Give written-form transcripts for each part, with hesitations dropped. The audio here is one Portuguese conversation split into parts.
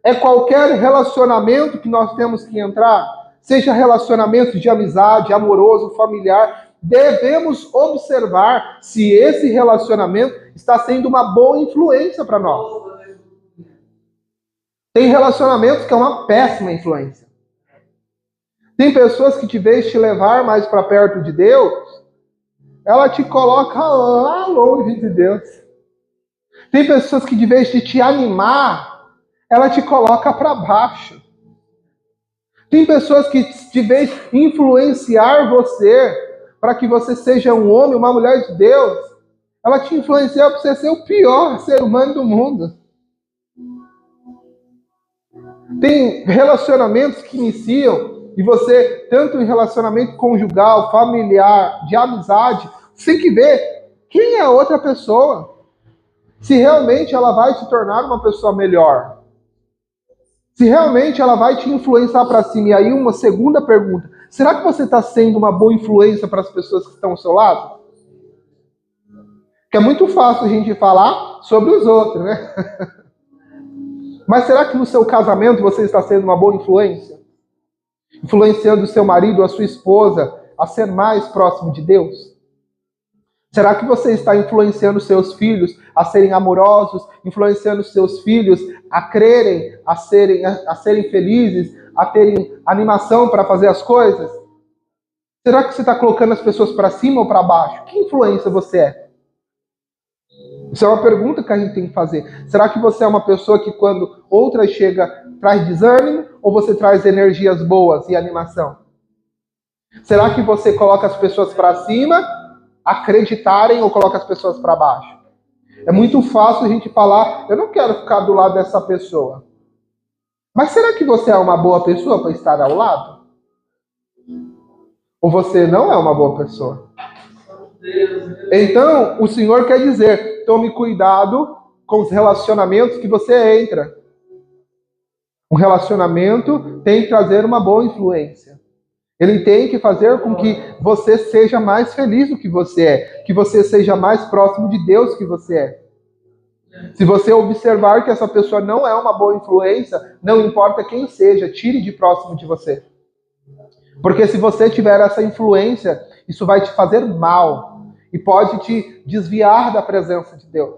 É qualquer relacionamento que nós temos que entrar, seja relacionamento de amizade, amoroso, familiar, devemos observar se esse relacionamento está sendo uma boa influência para nós. Tem relacionamentos que é uma péssima influência. Tem pessoas que, de vez de te levar mais para perto de Deus, ela te coloca lá longe de Deus. Tem pessoas que, de vez de te animar, ela te coloca para baixo. Tem pessoas que, de vez de influenciar você, para que você seja um homem, uma mulher de Deus, ela te influencia para você ser o pior ser humano do mundo. Tem relacionamentos que iniciam, e você, tanto em relacionamento conjugal, familiar, de amizade, você tem que ver quem é a outra pessoa. Se realmente ela vai te tornar uma pessoa melhor. Se realmente ela vai te influenciar para cima. E aí uma segunda pergunta. Será que você está sendo uma boa influência para as pessoas que estão ao seu lado? Porque é muito fácil a gente falar sobre os outros, né? Mas será que no seu casamento você está sendo uma boa influência? Influenciando o seu marido, a sua esposa, a ser mais próximo de Deus? Será que você está influenciando seus filhos a serem amorosos, influenciando seus filhos a crerem, a serem felizes, a terem animação para fazer as coisas? Será que você está colocando as pessoas para cima ou para baixo? Que influência você é? Isso é uma pergunta que a gente tem que fazer. Será que você é uma pessoa que quando outra chega traz desânimo ou você traz energias boas e animação? Será que você coloca as pessoas para cima, acreditarem, ou coloca as pessoas para baixo? É muito fácil a gente falar, eu não quero ficar do lado dessa pessoa. Mas será que você é uma boa pessoa para estar ao lado? Ou você não é uma boa pessoa? Então, o Senhor quer dizer, tome cuidado com os relacionamentos que você entra. Um relacionamento tem que trazer uma boa influência. Ele tem que fazer com que você seja mais feliz do que você é, que você seja mais próximo de Deus que você é. Se você observar que essa pessoa não é uma boa influência, não importa quem seja, tire de próximo de você. Porque se você tiver essa influência, isso vai te fazer mal e pode te desviar da presença de Deus.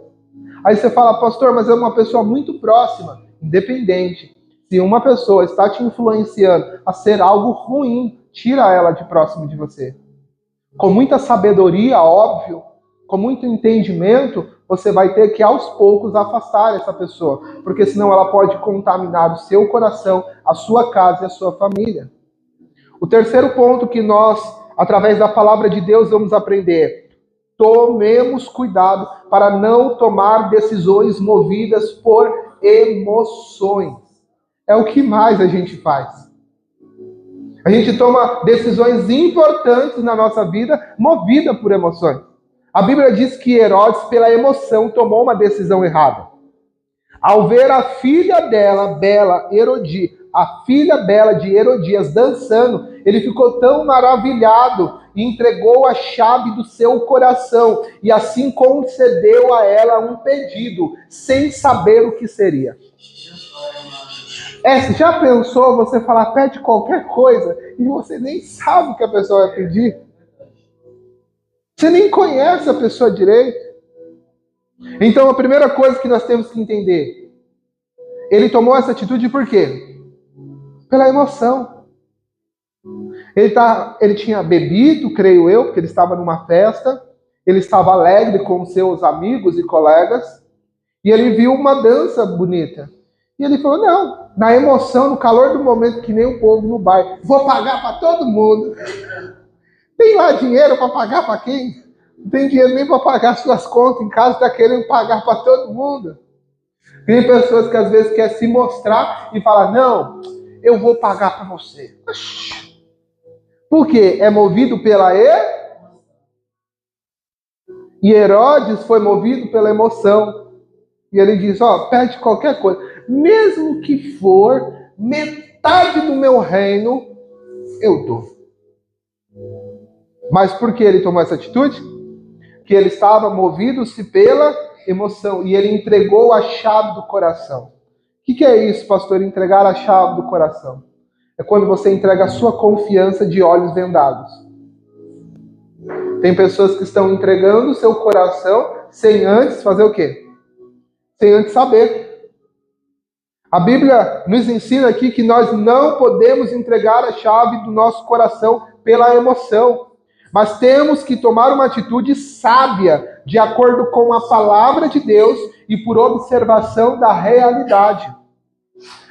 Aí você fala, pastor, mas é uma pessoa muito próxima, independente. Se uma pessoa está te influenciando a ser algo ruim, tira ela de próximo de você. Com muita sabedoria, óbvio, com muito entendimento, você vai ter que aos poucos afastar essa pessoa, porque senão ela pode contaminar o seu coração, a sua casa e a sua família. O terceiro ponto que nós, através da palavra de Deus, vamos aprender: tomemos cuidado para não tomar decisões movidas por emoções. É o que mais a gente faz. A gente toma decisões importantes na nossa vida movida por emoções. A Bíblia diz que Herodes, pela emoção, tomou uma decisão errada. Ao ver a filha dela, a filha bela de Herodias dançando, ele ficou tão maravilhado e entregou a chave do seu coração e assim concedeu a ela um pedido, sem saber o que seria. Já pensou você falar, pede qualquer coisa e você nem sabe o que a pessoa vai pedir? Você nem conhece a pessoa direito. Então a primeira coisa que nós temos que entender, ele tomou essa atitude por quê? Pela emoção. Ele tinha bebido, creio eu, porque ele estava numa festa, ele estava alegre com seus amigos e colegas, e ele viu uma dança bonita. E ele falou, não, na emoção, no calor do momento, que nem o povo no bairro, vou pagar para todo mundo. Tem lá dinheiro para pagar para quem? Não tem dinheiro nem para pagar suas contas em casa, está querendo pagar para todo mundo. Tem pessoas que às vezes querem se mostrar e falar, não, eu vou pagar para você. Por quê? É movido pela E Herodes foi movido pela emoção. E ele diz, pede qualquer coisa. Mesmo que for metade do meu reino, eu dou. Mas por que ele tomou essa atitude? Que ele estava movido-se pela emoção. E ele entregou a chave do coração. que é isso, pastor? Entregar a chave do coração. É quando você entrega a sua confiança de olhos vendados. Tem pessoas que estão entregando o seu coração sem antes fazer o quê? Sem antes saber. A Bíblia nos ensina aqui que nós não podemos entregar a chave do nosso coração pela emoção, mas temos que tomar uma atitude sábia, de acordo com a palavra de Deus e por observação da realidade.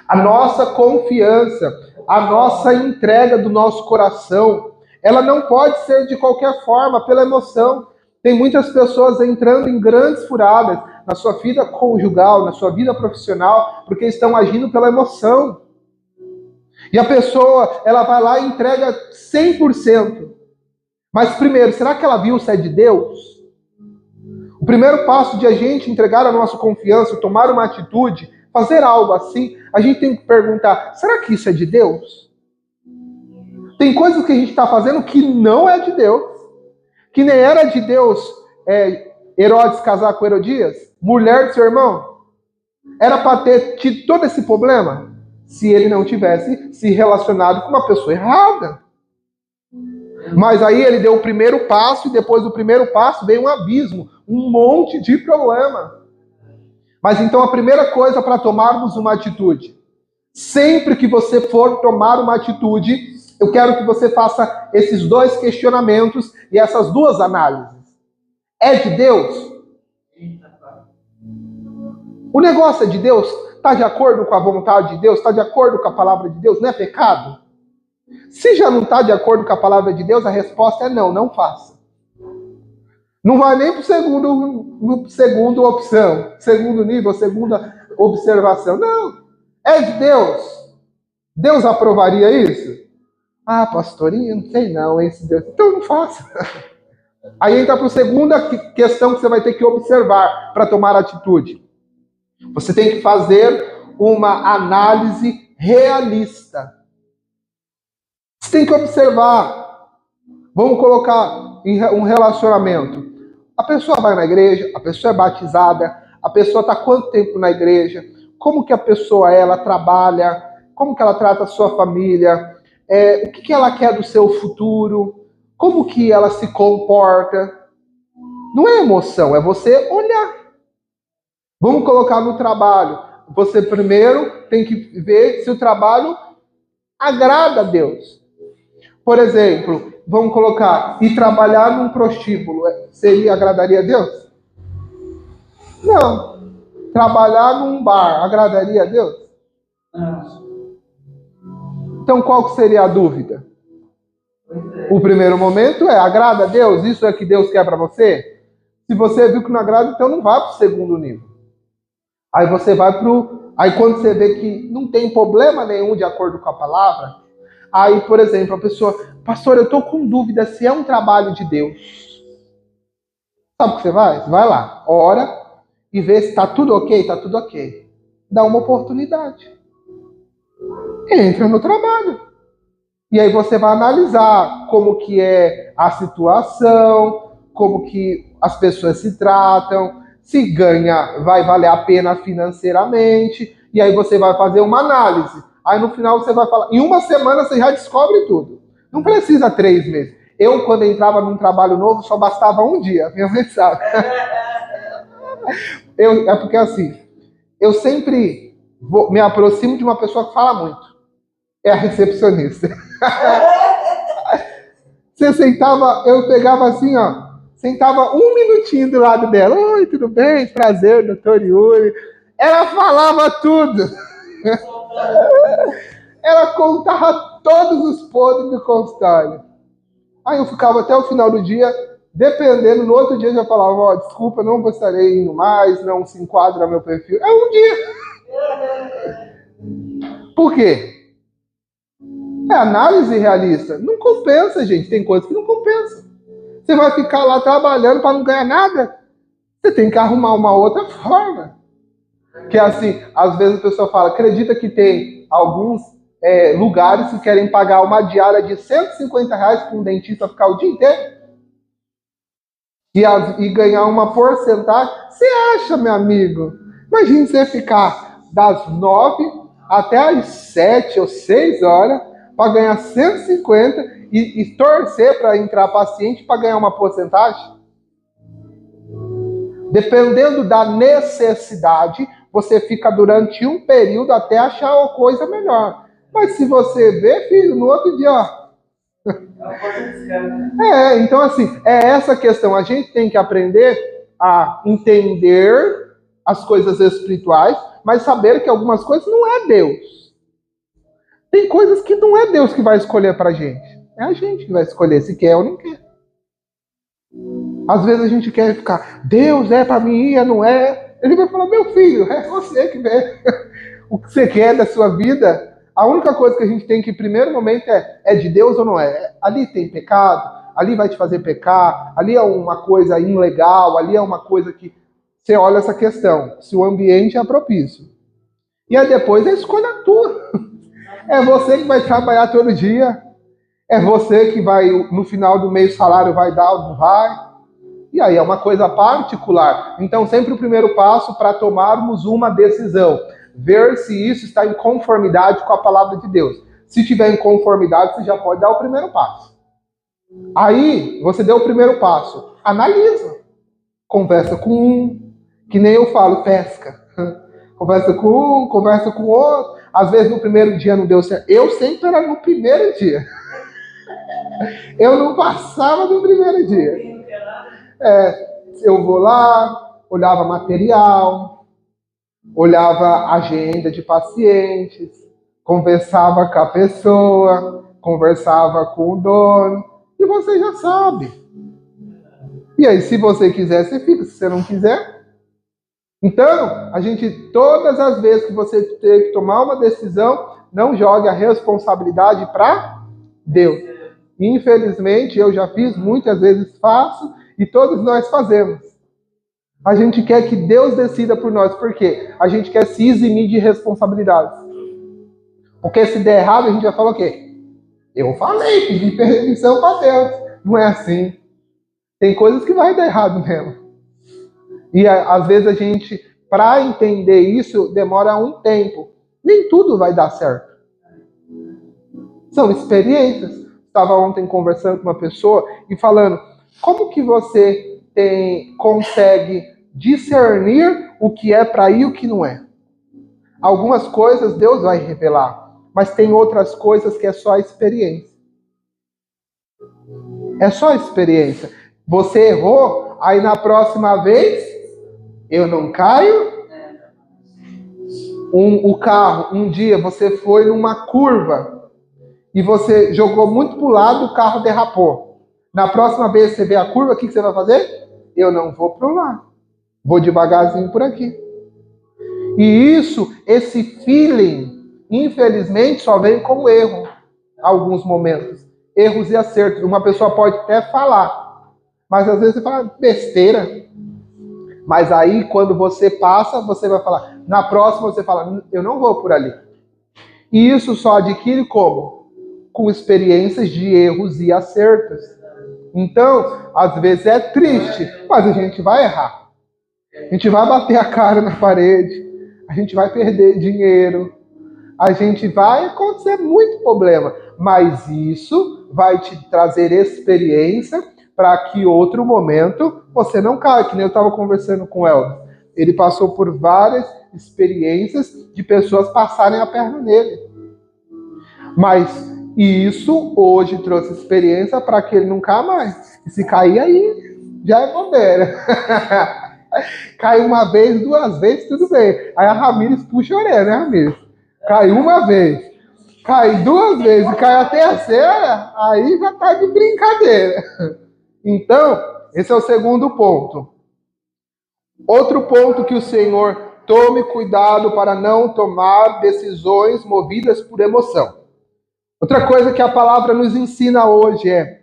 A nossa confiança, a nossa entrega do nosso coração, ela não pode ser de qualquer forma, pela emoção. Tem muitas pessoas entrando em grandes furadas na sua vida conjugal, na sua vida profissional, porque estão agindo pela emoção. E a pessoa, ela vai lá e entrega 100%. Mas primeiro, será que ela viu se é de Deus? O primeiro passo de a gente entregar a nossa confiança, tomar uma atitude, fazer algo assim, a gente tem que perguntar, será que isso é de Deus? Tem coisas que a gente está fazendo que não é de Deus. Que nem era de Deus Herodes casar com Herodias, mulher de seu irmão. Era para ter tido todo esse problema se ele não tivesse se relacionado com uma pessoa errada. Mas aí ele deu o primeiro passo e depois do primeiro passo veio um abismo, um monte de problema. Mas então a primeira coisa para tomarmos uma atitude, sempre que você for tomar uma atitude, eu quero que você faça esses dois questionamentos e essas duas análises. É de Deus? O negócio é de Deus? Está de acordo com a vontade de Deus? Está de acordo com a palavra de Deus? Não é pecado? Se já não está de acordo com a palavra de Deus, a resposta é não, não faça. Não vai nem para o segundo opção, segundo nível, segunda observação. Não, é de Deus. Deus aprovaria isso? Ah, pastorinho, não sei não, esse Deus. Então não faça. Aí entra para a segunda questão que você vai ter que observar para tomar atitude. Você tem que fazer uma análise realista. Você tem que observar. Vamos colocar em um relacionamento. A pessoa vai na igreja, a pessoa é batizada, a pessoa está quanto tempo na igreja, como que a pessoa ela trabalha, como que ela trata a sua família, o que ela quer do seu futuro, como que ela se comporta. Não é emoção, é você olhar. Vamos colocar no trabalho. Você primeiro tem que ver se o trabalho agrada a Deus. Por exemplo, vamos colocar, ir trabalhar num prostíbulo, agradaria a Deus? Não. Trabalhar num bar, agradaria a Deus? Não. Então qual que seria a dúvida? O primeiro momento agrada a Deus? Isso é que Deus quer para você? Se você viu que não agrada, então não vá para o segundo nível. Aí você vai Aí quando você vê que não tem problema nenhum de acordo com a palavra, aí, por exemplo, a pessoa, pastor, eu estou com dúvida se é um trabalho de Deus. Sabe o que você vai? Você vai lá, ora e vê se está tudo ok, está tudo ok. Dá uma oportunidade. Entra no trabalho. E aí você vai analisar como que é a situação, como que as pessoas se tratam, se ganha, vai valer a pena financeiramente, e aí você vai fazer uma análise. Aí no final você vai falar, em uma semana você já descobre tudo. Não precisa 3 meses. Eu, quando entrava num trabalho novo, só bastava um dia, minha mãe sabe. É porque assim, eu sempre me aproximo de uma pessoa que fala muito. É a recepcionista. Você sentava, eu pegava assim, ó, sentava 1 minutinho do lado dela. Oi, tudo bem? Prazer, doutor Yuri. Ela falava tudo. Ela contava todos os podres do consultório. Aí eu ficava até o final do dia, dependendo, no outro dia eu já falava, ó, desculpa, não gostaria indo mais, não se enquadra no meu perfil. É um dia. Por quê? É análise realista. Não compensa, gente. Tem coisas que não compensam. Você vai ficar lá trabalhando para não ganhar nada. Você tem que arrumar uma outra forma. Que é assim, às vezes a pessoa fala, acredita que tem alguns lugares que querem pagar uma diária de R$150 para um dentista ficar o dia inteiro? E ganhar uma porcentagem? Você acha, meu amigo? Imagina você ficar das 9 até as 7 ou 6 horas para ganhar 150 e torcer para entrar paciente para ganhar uma porcentagem? Dependendo da necessidade, você fica durante um período até achar uma coisa melhor. Mas se você vê, filho, no outro dia, ó. Então assim, é essa questão. A gente tem que aprender a entender as coisas espirituais, mas saber que algumas coisas não é Deus. Tem coisas que não é Deus que vai escolher pra gente. É a gente que vai escolher se quer ou não quer. Às vezes a gente quer ficar, Deus é pra mim, não é. Ele vai falar, meu filho, é você que vê o que você quer da sua vida. A única coisa que a gente tem que, em primeiro momento, é de Deus ou não é? Ali tem pecado, ali vai te fazer pecar, ali é uma coisa ilegal, ali é uma coisa que... Você olha essa questão, se o ambiente é propício. E aí depois é escolha tua. É você que vai trabalhar todo dia. É você que vai, no final do mês, o salário vai dar ou não vai. E aí é uma coisa particular. Então, sempre o primeiro passo para tomarmos uma decisão. Ver se isso está em conformidade com a palavra de Deus. Se tiver em conformidade, você já pode dar o primeiro passo. Aí, você deu o primeiro passo. Analisa. Conversa com um, que nem eu falo, pesca. Conversa com um, conversa com outro. Às vezes no primeiro dia não deu certo. Eu sempre era no primeiro dia. Eu não passava no primeiro dia. Eu vou lá, olhava material, olhava agenda de pacientes, conversava com a pessoa, conversava com o dono, e você já sabe. E aí, se você quiser, você fica. Se você não quiser... Então, a gente, todas as vezes que você tem que tomar uma decisão, não jogue a responsabilidade para Deus. Infelizmente, eu já fiz, muitas vezes faço, e todos nós fazemos. A gente quer que Deus decida por nós, por quê? A gente quer se eximir de responsabilidades. Porque se der errado, a gente vai falar o quê? Eu falei, pedi permissão para Deus. Não é assim. Tem coisas que vai dar errado mesmo. E às vezes a gente, para entender isso, demora um tempo. Nem tudo vai dar certo. São experiências. Estava ontem conversando com uma pessoa e falando, como que você consegue discernir o que é para ir e o que não é? Algumas coisas Deus vai revelar, mas tem outras coisas que é só experiência. É só experiência. Você errou, aí na próxima vez... Eu não caio. O carro, um dia você foi numa curva e você jogou muito para o lado, o carro derrapou. Na próxima vez que você vê a curva, o que você vai fazer? Eu não vou para o lado. Vou devagarzinho por aqui. E esse feeling, infelizmente, só vem com erro. Alguns momentos. Erros e acertos. Uma pessoa pode até falar, mas às vezes você fala besteira. Mas aí, quando você passa, você vai falar. Na próxima, você fala, eu não vou por ali. E isso só adquire como? Com experiências de erros e acertos. Então, às vezes é triste, mas a gente vai errar. A gente vai bater a cara na parede. A gente vai perder dinheiro. A gente vai acontecer muito problema. Mas isso vai te trazer experiência para que outro momento você não caia, que nem eu estava conversando com o Elvis. Ele passou por várias experiências de pessoas passarem a perna nele. Mas isso hoje trouxe experiência para que ele não caia mais. E se cair aí, já é bobeira. Cai uma vez, 2 vezes, tudo bem. Aí a Ramires puxa a orelha, né, Ramires? Cai uma vez, cai 2 vezes e cai a terceira, aí já tá de brincadeira. Então, esse é o segundo ponto. Outro ponto que o Senhor tome cuidado para não tomar decisões movidas por emoção. Outra coisa que a palavra nos ensina hoje é: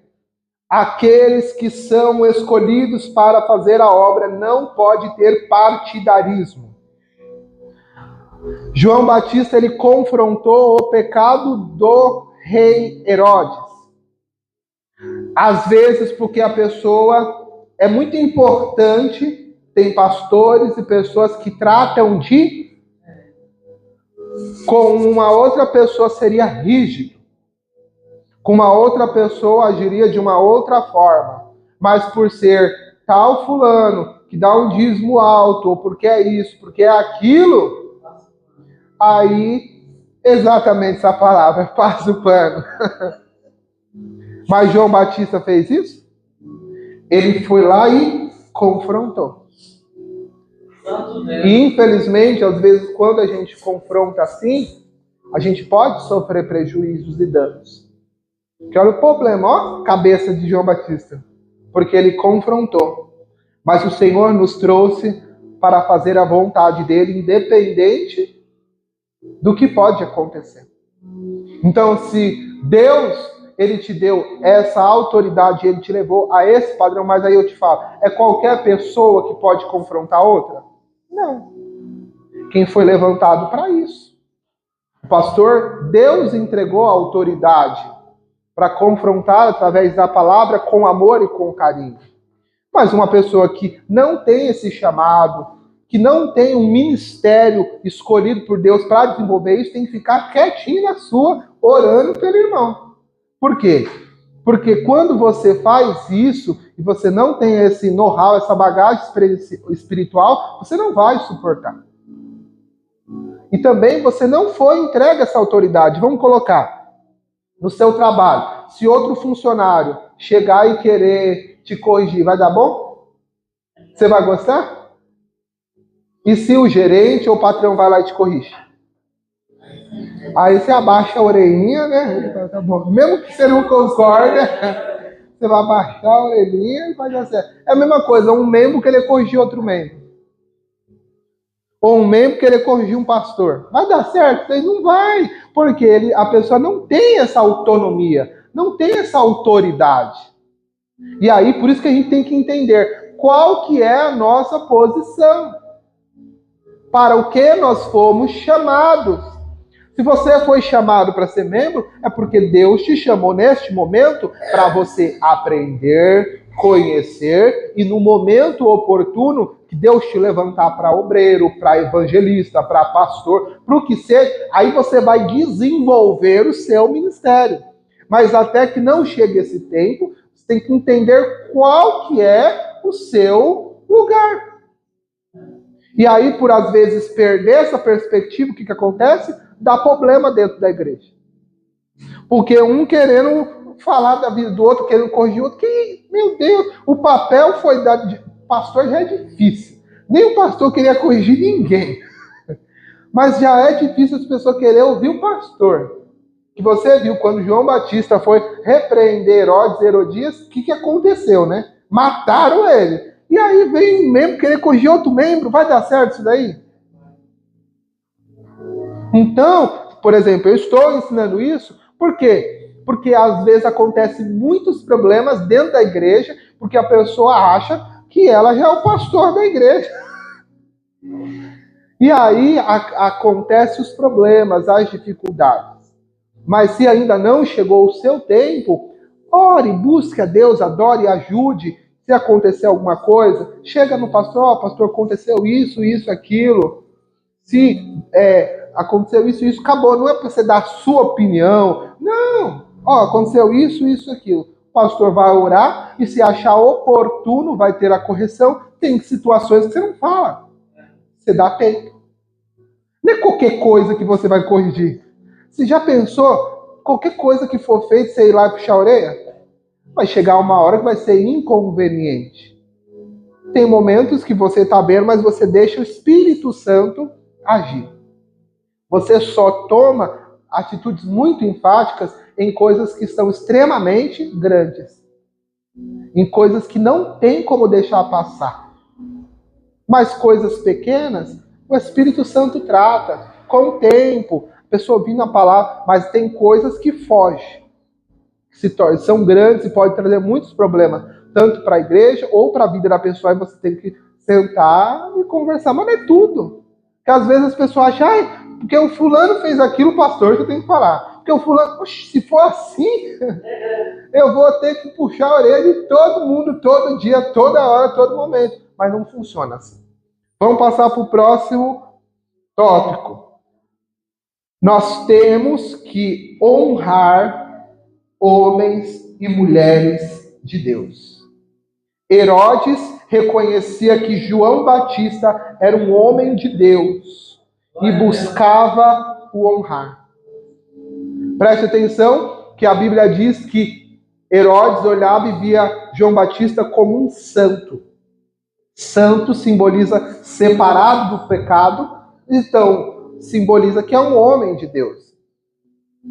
aqueles que são escolhidos para fazer a obra não pode ter partidarismo. João Batista, ele confrontou o pecado do rei Herodes. Às vezes, porque a pessoa é muito importante, tem pastores e pessoas que tratam de Com uma outra pessoa seria rígido. Com uma outra pessoa agiria de uma outra forma. Mas por ser tal fulano que dá um dízimo alto, ou porque é isso, porque é aquilo, aí exatamente essa palavra, passa o pano. Mas João Batista fez isso? Ele foi lá e confrontou. E infelizmente, às vezes, quando a gente confronta assim, a gente pode sofrer prejuízos e danos. Que olha o problema, ó, cabeça de João Batista. Porque ele confrontou. Mas o Senhor nos trouxe para fazer a vontade dele, independente do que pode acontecer. Então, se Deus, ele te deu essa autoridade, ele te levou a esse padrão, mas aí eu te falo, é qualquer pessoa que pode confrontar outra? Não. Quem foi levantado para isso? O pastor, Deus entregou a autoridade para confrontar através da palavra com amor e com carinho. Mas uma pessoa que não tem esse chamado, que não tem um ministério escolhido por Deus para desenvolver isso, tem que ficar quietinho na sua, orando pelo irmão. Por quê? Porque quando você faz isso, e você não tem esse know-how, essa bagagem espiritual, você não vai suportar. E também você não foi entregue essa autoridade. Vamos colocar no seu trabalho. Se outro funcionário chegar e querer te corrigir, vai dar bom? Você vai gostar? E se o gerente ou o patrão vai lá e te corrige? Aí você abaixa a orelhinha, né? Tá bom. Mesmo que você não concorde, você vai abaixar a orelhinha e vai dar certo. É a mesma coisa, um membro querer corrigir outro membro. Ou um membro querer corrigir um pastor. Vai dar certo? Ele não vai. Porque a pessoa não tem essa autonomia, não tem essa autoridade. E aí, por isso que a gente tem que entender qual que é a nossa posição. Para o que nós fomos chamados. Se você foi chamado para ser membro, é porque Deus te chamou neste momento para você aprender, conhecer e no momento oportuno que Deus te levantar para obreiro, para evangelista, para pastor, para o que seja, aí você vai desenvolver o seu ministério. Mas até que não chegue esse tempo, você tem que entender qual que é o seu lugar. E aí, por às vezes perder essa perspectiva, o que acontece? Dá problema dentro da igreja. Porque um querendo falar da vida do outro, querendo corrigir o outro, que, meu Deus, o papel foi dado de pastor já é difícil. Nem o pastor queria corrigir ninguém. Mas já é difícil as pessoas quererem ouvir o pastor. Que você viu quando João Batista foi repreender Herodes e Herodias, o que aconteceu, né? Mataram ele. E aí vem um membro querer corrigir outro membro, vai dar certo isso daí? Então, por exemplo, eu estou ensinando isso, por quê? Porque às vezes acontecem muitos problemas dentro da igreja, porque a pessoa acha que ela já é o pastor da igreja. E aí acontecem os problemas, as dificuldades. Mas se ainda não chegou o seu tempo, ore, busque a Deus, adore, ajude. Se acontecer alguma coisa, chega no pastor, pastor, aconteceu isso, isso, aquilo. Se aconteceu isso, isso, acabou. Não é para você dar a sua opinião. Não. Aconteceu isso, isso, aquilo. O pastor vai orar e se achar oportuno, vai ter a correção. Tem situações que você não fala. Você dá tempo. Não é qualquer coisa que você vai corrigir. Você já pensou, qualquer coisa que for feita, você ir lá e puxar a orelha? Vai chegar uma hora que vai ser inconveniente. Tem momentos que você está vendo, mas você deixa o Espírito Santo agir. Você só toma atitudes muito enfáticas em coisas que são extremamente grandes. Em coisas que não tem como deixar passar. Mas coisas pequenas, o Espírito Santo trata. Com o tempo, a pessoa ouvindo a palavra, mas tem coisas que fogem. São grandes e podem trazer muitos problemas, tanto para a igreja ou para a vida da pessoa, e você tem que sentar e conversar. Mas não é tudo. Porque às vezes as pessoas acham, porque o fulano fez aquilo, o pastor que eu tenho que falar. Porque o fulano, se for assim, eu vou ter que puxar a orelha de todo mundo, todo dia, toda hora, todo momento. Mas não funciona assim. Vamos passar para o próximo tópico. Nós temos que honrar homens e mulheres de Deus. Herodes reconhecia que João Batista era um homem de Deus e buscava o honrar. Preste atenção que a Bíblia diz que Herodes olhava e via João Batista como um santo. Santo simboliza separado do pecado, então simboliza que é um homem de Deus.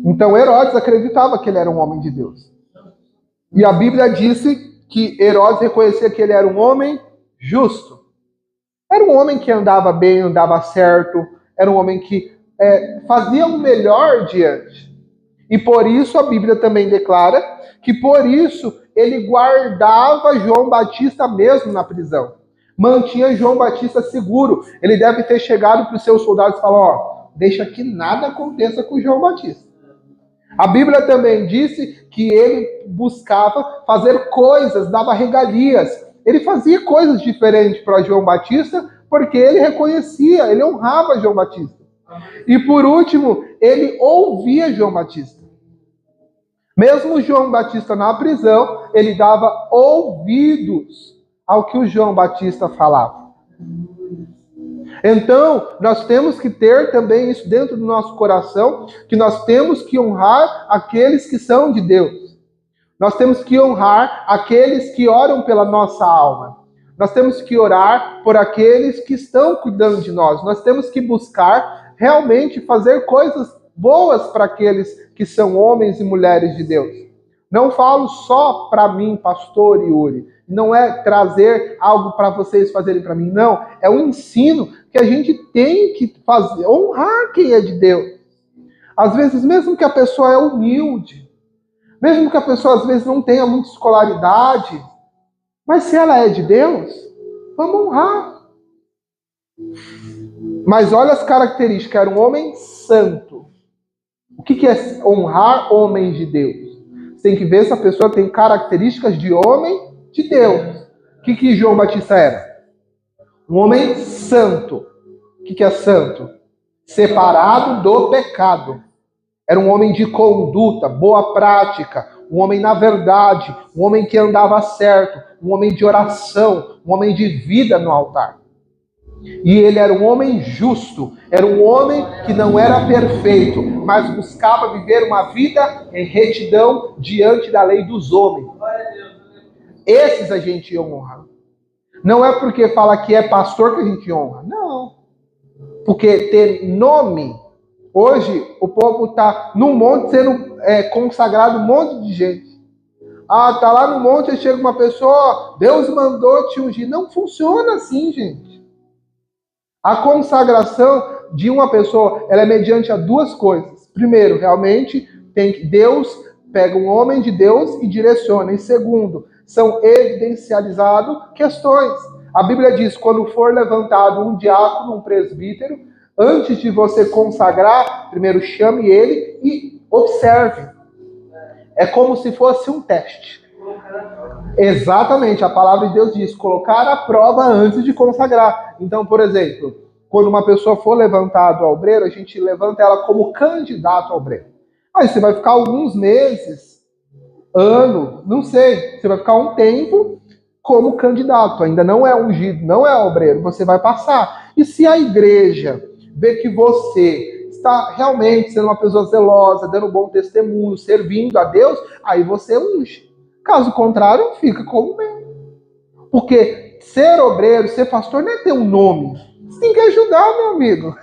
Então Herodes acreditava que ele era um homem de Deus. E a Bíblia disse que Herodes reconhecia que ele era um homem justo. Era um homem que andava bem, andava certo, era um homem que fazia o melhor diante. E por isso a Bíblia também declara que por isso ele guardava João Batista mesmo na prisão. Mantinha João Batista seguro. Ele deve ter chegado para os seus soldados e falou: deixa que nada aconteça com João Batista. A Bíblia também disse que ele buscava fazer coisas, dava regalias. Ele fazia coisas diferentes para João Batista, porque ele reconhecia, ele honrava João Batista. E por último, ele ouvia João Batista. Mesmo João Batista na prisão, ele dava ouvidos ao que o João Batista falava. Então, nós temos que ter também isso dentro do nosso coração, que nós temos que honrar aqueles que são de Deus. Nós temos que honrar aqueles que oram pela nossa alma. Nós temos que orar por aqueles que estão cuidando de nós. Nós temos que buscar realmente fazer coisas boas para aqueles que são homens e mulheres de Deus. Não falo só para mim, pastor Yuri. Não é trazer algo para vocês fazerem para mim, não. É um ensino que a gente tem que fazer, honrar quem é de Deus. Às vezes, mesmo que a pessoa é humilde, mesmo que a pessoa às vezes não tenha muita escolaridade, mas se ela é de Deus, vamos honrar. Mas olha as características, era um homem santo. O que é honrar homens de Deus? Você tem que ver se a pessoa tem características de homem de Deus. O que João Batista era? Um homem santo. O que é santo? Separado do pecado. Era um homem de conduta, boa prática, um homem na verdade, um homem que andava certo, um homem de oração, um homem de vida no altar. E ele era um homem justo, era um homem que não era perfeito, mas buscava viver uma vida em retidão diante da lei dos homens. Esses a gente honra. Não é porque fala que é pastor que a gente honra. Não. Porque ter nome. Hoje o povo está num monte sendo consagrado um monte de gente. Ah, tá lá no monte e chega uma pessoa, Deus mandou te ungir. Não funciona assim, gente. A consagração de uma pessoa, ela é mediante a duas coisas. Primeiro, realmente, Deus pega um homem de Deus e direciona. E segundo, são evidencializadas questões. A Bíblia diz, quando for levantado um diácono, um presbítero, antes de você consagrar, primeiro chame ele e observe. É como se fosse um teste. Exatamente, a palavra de Deus diz, colocar a prova antes de consagrar. Então, por exemplo, quando uma pessoa for levantada ao obreiro, a gente levanta ela como candidato ao obreiro. Aí você vai ficar alguns meses, ano, não sei, você vai ficar um tempo como candidato, ainda não é ungido, não é obreiro, você vai passar. E se a igreja vê que você está realmente sendo uma pessoa zelosa, dando bom testemunho, servindo a Deus, aí você unge. Caso contrário, fica como mesmo. Porque ser obreiro, ser pastor, não é ter um nome. Você tem que ajudar, meu amigo.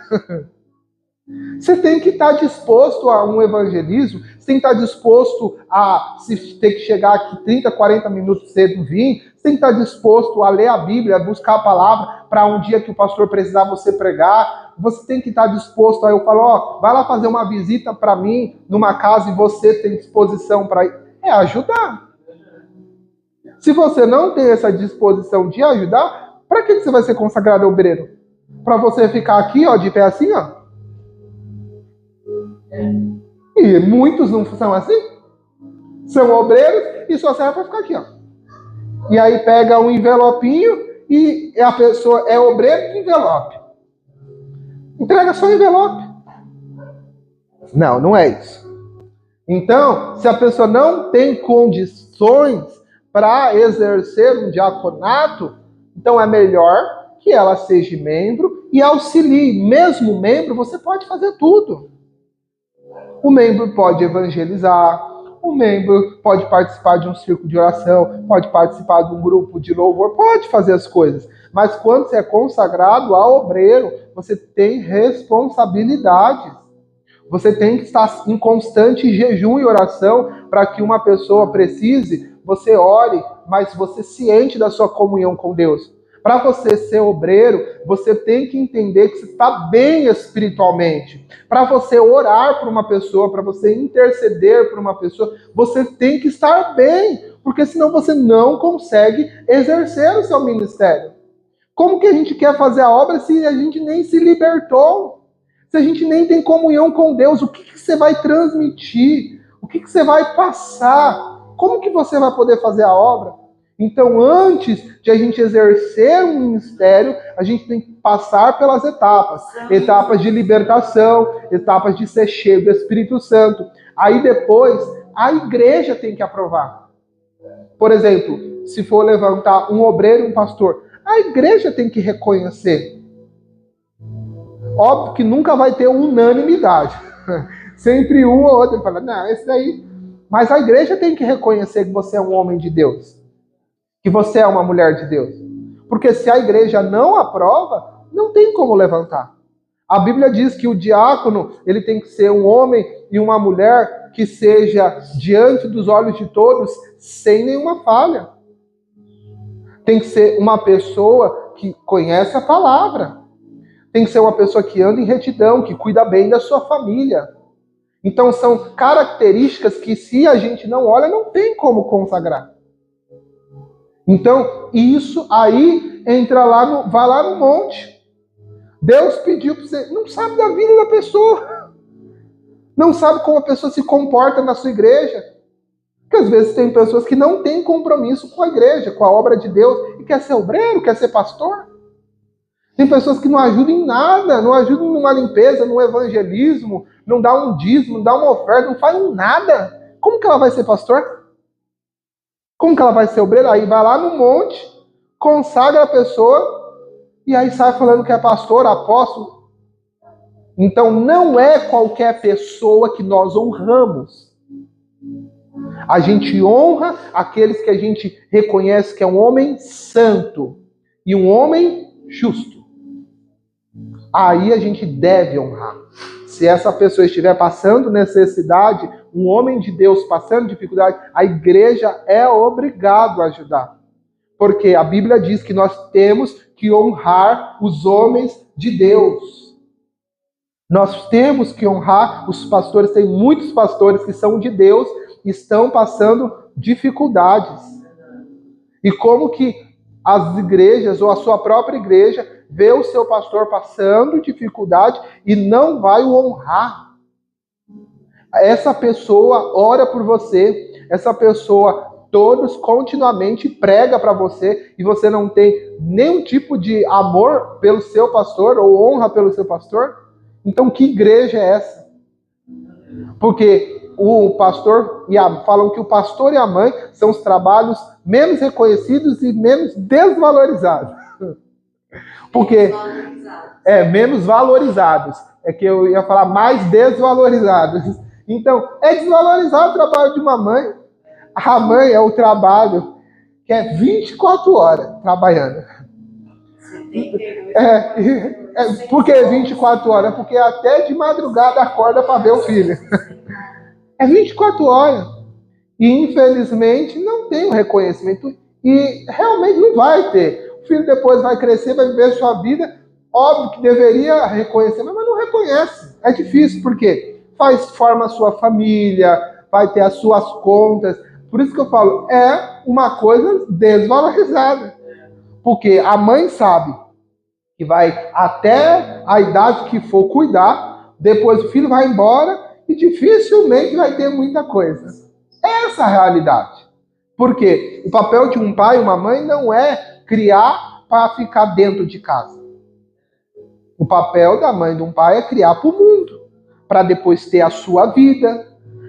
Você tem que estar disposto a um evangelismo, você tem que estar disposto a, se ter que chegar aqui 30, 40 minutos cedo vir, você tem que estar disposto a ler a Bíblia, a buscar a palavra, para um dia que o pastor precisar você pregar. Você tem que estar disposto, aí eu falo, vai lá fazer uma visita para mim, numa casa, e você tem disposição para ir. É ajudar. Se você não tem essa disposição de ajudar, para que você vai ser consagrado obreiro? Para você ficar aqui, de pé assim, E muitos não são assim. São obreiros e só serve para ficar aqui, E aí pega um envelopinho e a pessoa é obreiro de envelope. Entrega só envelope. Não, não é isso. Então, se a pessoa não tem condições para exercer um diaconato, então é melhor que ela seja membro e auxilie. Mesmo membro, você pode fazer tudo. O membro pode evangelizar, o membro pode participar de um círculo de oração, pode participar de um grupo de louvor, pode fazer as coisas. Mas quando você é consagrado a obreiro, você tem responsabilidades. Você tem que estar em constante jejum e oração para que uma pessoa precise, você ore, mas você ciente da sua comunhão com Deus. Para você ser obreiro, você tem que entender que você está bem espiritualmente. Para você orar por uma pessoa, para você interceder por uma pessoa, você tem que estar bem, porque senão você não consegue exercer o seu ministério. Como que a gente quer fazer a obra se a gente nem se libertou? Se a gente nem tem comunhão com Deus, o que você vai transmitir? O que você vai passar? Como que você vai poder fazer a obra? Então, antes de a gente exercer um ministério, a gente tem que passar pelas etapas. Etapas de libertação, etapas de ser cheio do Espírito Santo. Aí depois, a igreja tem que aprovar. Por exemplo, se for levantar um obreiro e um pastor, a igreja tem que reconhecer. Óbvio que nunca vai ter unanimidade. Sempre um ou outro fala, não, esse daí... Mas a igreja tem que reconhecer que você é um homem de Deus. Que você é uma mulher de Deus. Porque se a igreja não aprova, não tem como levantar. A Bíblia diz que o diácono, ele tem que ser um homem e uma mulher que seja diante dos olhos de todos, sem nenhuma falha. Tem que ser uma pessoa que conhece a palavra. Tem que ser uma pessoa que anda em retidão, que cuida bem da sua família. Então são características que se a gente não olha, não tem como consagrar. Então isso aí entra lá, vai lá no monte. Deus pediu para você, não sabe da vida da pessoa. Não sabe como a pessoa se comporta na sua igreja. Porque às vezes tem pessoas que não têm compromisso com a igreja, com a obra de Deus, e quer ser obreiro, quer ser pastor. Tem pessoas que não ajudam em nada, não ajudam numa limpeza, num evangelismo, não dá um dízimo, não dá uma oferta, não faz nada. Como que ela vai ser pastor? Como que ela vai ser obreira? Aí vai lá no monte, consagra a pessoa, e aí sai falando que é pastor, apóstolo. Então não é qualquer pessoa que nós honramos. A gente honra aqueles que a gente reconhece que é um homem santo e um homem justo. Aí a gente deve honrar. Se essa pessoa estiver passando necessidade, um homem de Deus passando dificuldade, a igreja é obrigado a ajudar. Porque a Bíblia diz que nós temos que honrar os homens de Deus. Nós temos que honrar os pastores. Tem muitos pastores que são de Deus e estão passando dificuldades. E como que as igrejas ou a sua própria igreja vê o seu pastor passando dificuldade e não vai o honrar. Essa pessoa ora por você, essa pessoa todos continuamente prega para você e você não tem nenhum tipo de amor pelo seu pastor ou honra pelo seu pastor. Então que igreja é essa? Porque o pastor, falam que o pastor e a mãe são os trabalhos menos reconhecidos e menos desvalorizados. Porque menos valorizados. É que eu ia falar mais desvalorizados. Então, é desvalorizar o trabalho de uma mãe. A mãe é o trabalho que é 24 horas trabalhando. Por que 24 horas? Porque até de madrugada acorda para ver o filho. É 24 horas. E, infelizmente, não tem o reconhecimento. E realmente não vai ter. O filho depois vai crescer, vai viver a sua vida. Óbvio que deveria reconhecer, mas não reconhece. É difícil, por quê? Forma a sua família, vai ter as suas contas. Por isso que eu falo, é uma coisa desvalorizada. Porque a mãe sabe que vai até a idade que for cuidar, depois o filho vai embora e dificilmente vai ter muita coisa. Essa é a realidade. Por quê? O papel de um pai e uma mãe não é criar para ficar dentro de casa. O papel da mãe e de um pai é criar para o mundo. para depois ter a sua vida,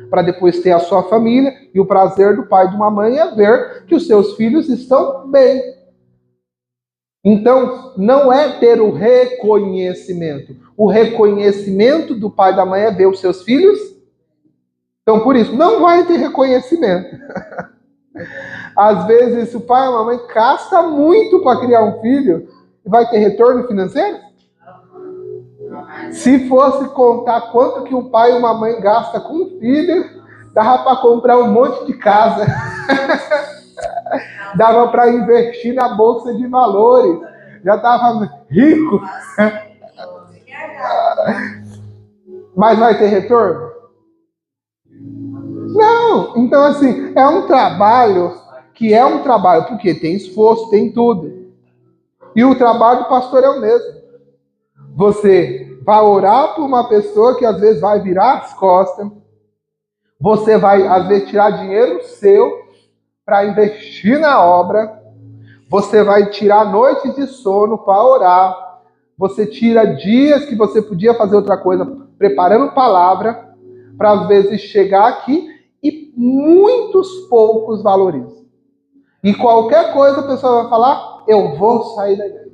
para depois ter a sua família, e o prazer do pai e de uma mãe é ver que os seus filhos estão bem. Então, não é ter o reconhecimento. O reconhecimento do pai e da mãe é ver os seus filhos. Então, por isso, não vai ter reconhecimento. Às vezes, o pai e a mamãe gasta muito para criar um filho, vai ter retorno financeiro? Se fosse contar quanto que um pai e uma mãe gasta com um filho, dava para comprar um monte de casa. Dava para investir na bolsa de valores. Já estava rico. Mas vai ter retorno? Não. Então, assim, é um trabalho porque tem esforço, tem tudo. E o trabalho do pastor é o mesmo. Você vai orar por uma pessoa que às vezes vai virar as costas. Você vai, às vezes, tirar dinheiro seu para investir na obra. Você vai tirar noites de sono para orar. Você tira dias que você podia fazer outra coisa, preparando palavra, para às vezes chegar aqui e muitos poucos valorizam. E qualquer coisa a pessoa vai falar, eu vou sair da igreja.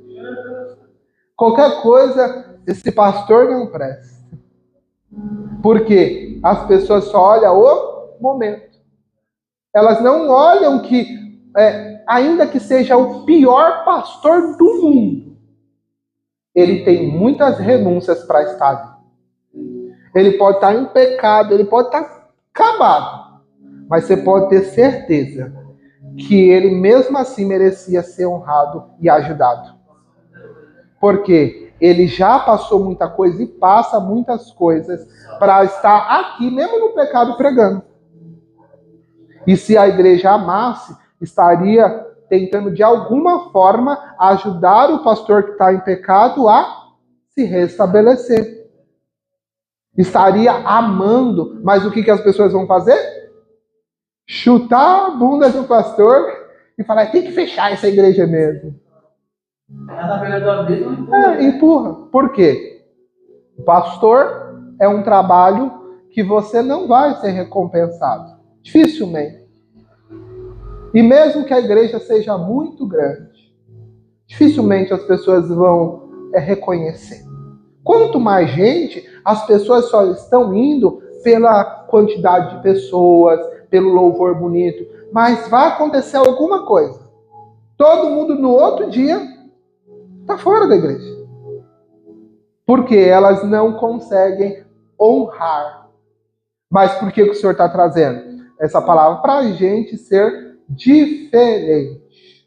Qualquer coisa, esse pastor não presta. Porque as pessoas só olham o momento. Elas não olham que, ainda que seja o pior pastor do mundo, ele tem muitas renúncias para estar ali. Ele pode estar em pecado, ele pode estar acabado. Mas você pode ter certeza que ele mesmo assim merecia ser honrado e ajudado. Porque ele já passou muita coisa e passa muitas coisas para estar aqui, mesmo no pecado, pregando. E se a igreja amasse, estaria tentando de alguma forma ajudar o pastor que está em pecado a se restabelecer. Estaria amando, mas o que as pessoas vão fazer? Chutar a bunda do pastor e falar, tem que fechar essa igreja mesmo. Na beira do abismo, empurra. Empurra. Por quê? O pastor é um trabalho que você não vai ser recompensado. Dificilmente. E mesmo que a igreja seja muito grande, dificilmente as pessoas vão reconhecer. Quanto mais gente, as pessoas só estão indo pela quantidade de pessoas, pelo louvor bonito, mas vai acontecer alguma coisa. Todo mundo no outro dia está fora da igreja. Porque elas não conseguem honrar. Mas por que o Senhor está trazendo essa palavra? Para a gente ser diferente.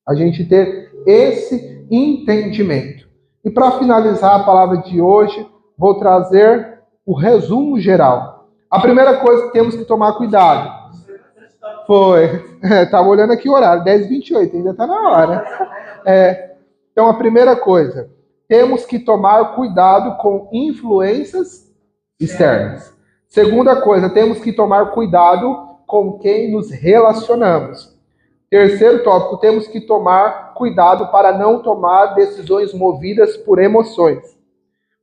A gente ter esse entendimento. E para finalizar a palavra de hoje, vou trazer o resumo geral. A primeira coisa que temos que tomar cuidado. Estava olhando aqui o horário, 10h28, ainda está na hora. Então, a primeira coisa, temos que tomar cuidado com influências externas. Segunda coisa, temos que tomar cuidado com quem nos relacionamos. Terceiro tópico, temos que tomar cuidado para não tomar decisões movidas por emoções.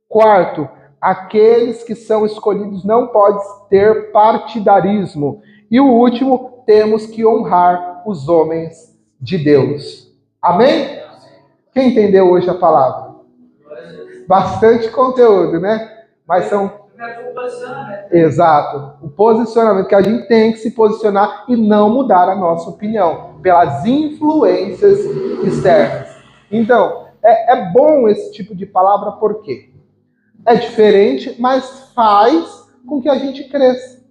Quarto, aqueles que são escolhidos não podem ter partidarismo. E o último, temos que honrar os homens de Deus. Amém? Quem entendeu hoje a palavra? Bastante conteúdo, né? Mas são... Exato. O posicionamento, que a gente tem que se posicionar e não mudar a nossa opinião pelas influências externas. Então, é bom esse tipo de palavra porque é diferente, mas faz com que a gente cresça.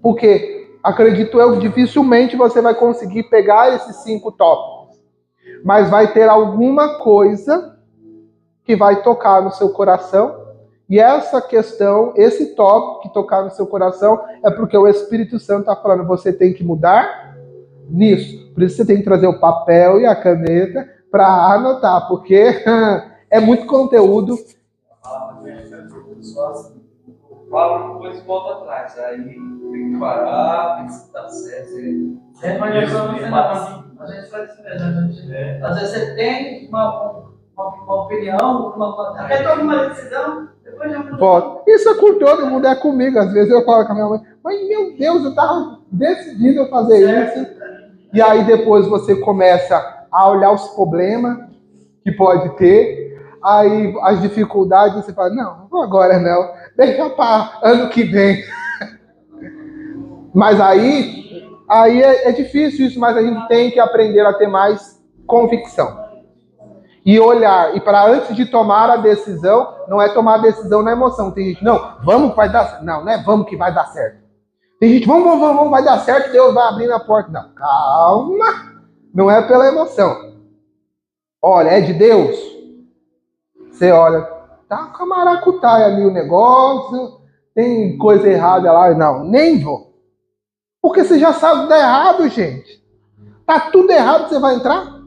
Porque, acredito eu, dificilmente você vai conseguir pegar esses 5 tópicos. Mas vai ter alguma coisa que vai tocar no seu coração. E essa questão, esse tópico que tocar no seu coração, é porque o Espírito Santo está falando, você tem que mudar nisso. Por isso você tem que trazer o papel e a caneta para anotar, porque é muito conteúdo. Fala uma coisa e volta atrás. Aí tem que parar, tem que estar certo. Mas a gente faz isso mesmo. Às vezes você tem uma opinião, até toma uma decisão, depois Volta. Isso é com todo mundo, é comigo. Às vezes eu falo com a minha mãe, mas meu Deus, eu estava decidido a fazer isso. E aí depois você começa a olhar os problemas que pode ter, aí as dificuldades, você fala, não, agora não, deixa para ano que vem. Mas aí é difícil isso, mas a gente tem que aprender a ter mais convicção. E olhar, e para antes de tomar a decisão, não é tomar a decisão na emoção. Tem gente, não, vamos, vai dar certo. Não é vamos que vai dar certo. Tem gente, vamos, vai dar certo, Deus vai abrir na porta. Não, calma, não é pela emoção. Olha, é de Deus. Você olha, tá com a maracutaia ali o negócio, tem coisa errada lá. Não, nem vou. Porque você já sabe que dá errado, gente. Tá tudo errado, você vai entrar?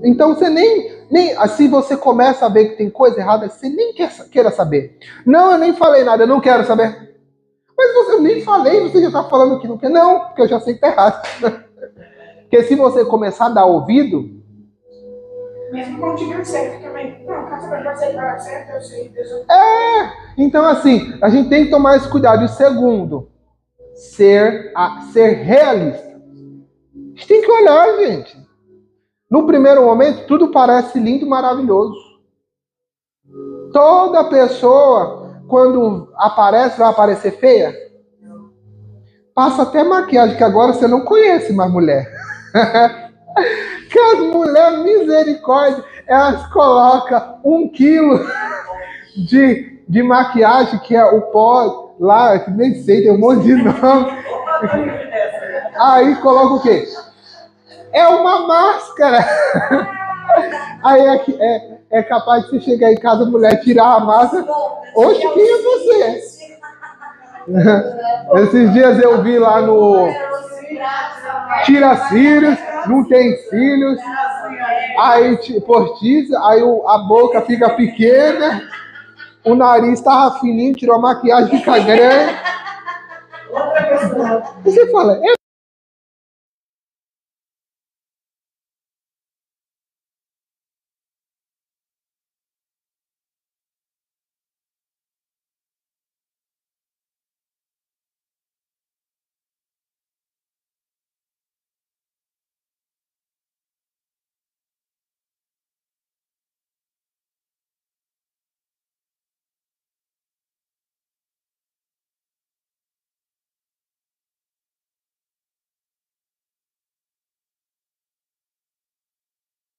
Então você nem assim você começa a ver que tem coisa errada, você nem queira saber. Não, eu nem falei nada, eu não quero saber. Mas eu nem falei, você já está falando que não quer. Não, porque eu já sei que tá errado. Porque se você começar a dar ouvido... Mesmo quando tiver certo também. Não, caso eu já sei que vai dar certo, eu sei. Então assim, a gente tem que tomar esse cuidado. E o segundo, ser realista. A gente tem que olhar, gente. No primeiro momento, tudo parece lindo e maravilhoso. Toda pessoa, quando aparece, vai aparecer feia. Passa até maquiagem, que agora você não conhece mais mulher. Que as mulheres, misericórdia, elas colocam 1 quilo de maquiagem, que é o pó lá, que nem sei, tem um monte de nome. Aí coloca o quê? É uma máscara. Aí é capaz de você chegar em casa, a mulher tirar a máscara. Oxe, quem é você? Esses dias eu vi lá no Tira Cílios, não tem cílios. Aí postiça, aí a boca fica pequena, o nariz tava fininho, tirou a maquiagem, fica grande. Você fala,